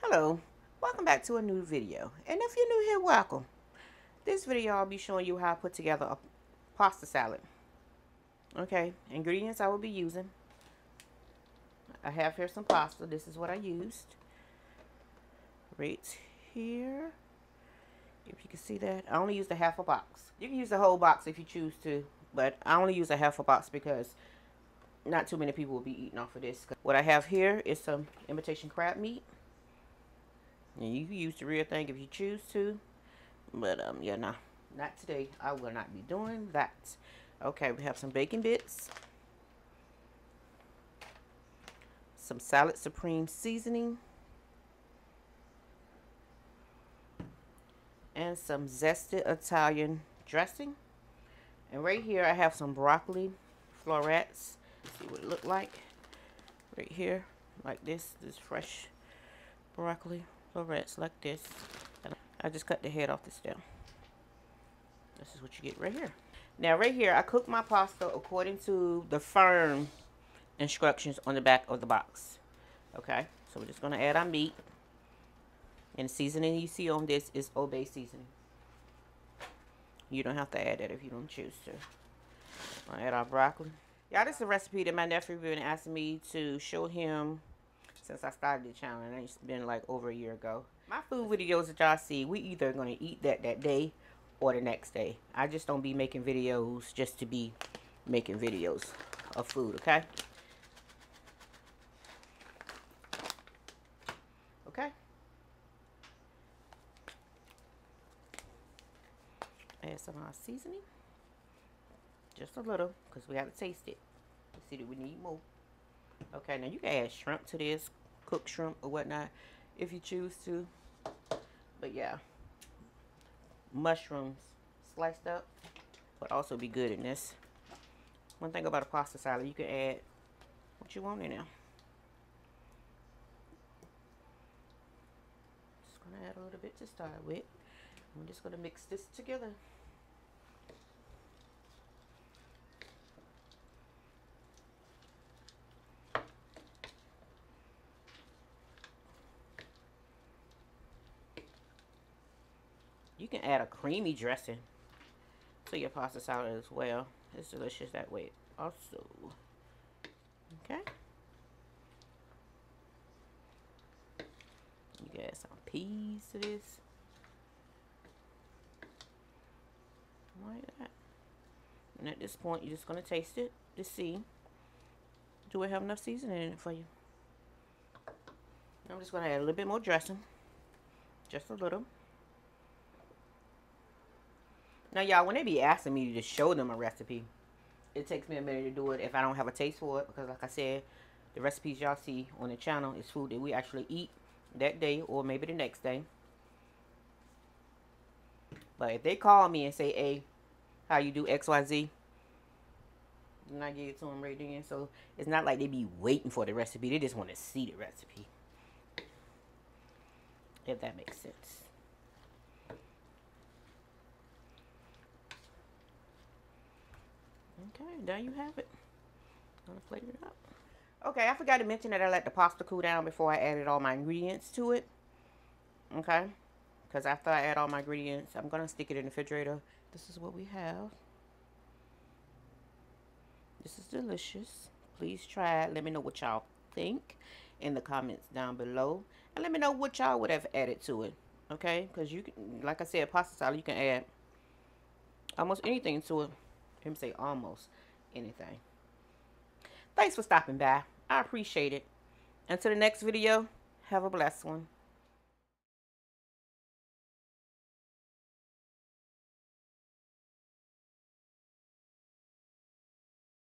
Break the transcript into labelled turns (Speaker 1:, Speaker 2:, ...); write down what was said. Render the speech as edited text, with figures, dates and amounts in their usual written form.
Speaker 1: Hello, welcome back to a new video. And if you're new here, welcome. This video I'll be showing you how to put together a pasta salad. Okay, ingredients I will be using. I have here some pasta. This is what I used. Right here. If you can see that. I only used a half a box. You can use the whole box if you choose to, but I only use a half a box because not too many people will be eating off of this. What I have here is some imitation crab meat. And you can use the real thing if you choose to. But, yeah, nah. Not today. I will not be doing that. Okay, we have some bacon bits. Some Salad Supreme seasoning. And some zested Italian dressing. And right here I have some broccoli florets. Let's see what it looked like. Right here. Like this. This fresh broccoli florets like this. And I just cut the head off the stem. This is what you get right here. Now right here I cook my pasta according to the firm instructions on the back of the box. Okay, so we're just going to add our meat. And the seasoning you see on this is Old Bay seasoning. You don't have to add that if you don't choose to. I'll add our broccoli. Y'all, this is a recipe that my nephew been asking me to show him since I started the channel. And it's been like over a year ago. My food videos that y'all see, we either going to eat that day or the next day. I just don't be making videos just to be making videos of food, okay? Okay. Add some of our seasoning. Just a little, because we have to taste it. See that we need more. Okay, now you can add shrimp to this, cooked shrimp or whatnot, if you choose to. But yeah, mushrooms sliced up would also be good in this. One thing about a pasta salad, you can add what you want in there. Just gonna add a little bit to start with. I'm just gonna mix this together. You can add a creamy dressing to your pasta salad as well. It's delicious that way also. Okay. You can add some peas to this. Like that. And at this point, you're just going to taste it to see, do it have enough seasoning in it for you. I'm just going to add a little bit more dressing. Just a little. Now, y'all, when they be asking me to show them a recipe, it takes me a minute to do it if I don't have a taste for it. Because, like I said, the recipes y'all see on the channel is food that we actually eat that day or maybe the next day. But if they call me and say, hey, how you do XYZ, and I give it to them right then. So, it's not like they be waiting for the recipe. They just want to see the recipe. If that makes sense. Okay, there you have it. I'm gonna plate it up. Okay, I forgot to mention that I let the pasta cool down before I added all my ingredients to it. Okay, because after I add all my ingredients, I'm gonna stick it in the refrigerator. This is what we have. This is delicious. Please try it. Let me know what y'all think in the comments down below, and let me know what y'all would have added to it. Okay, because you can, like I said, pasta salad, you can add almost anything to it. Let me say almost anything. Thanks for stopping by. I appreciate it. Until the next video, have a blessed one.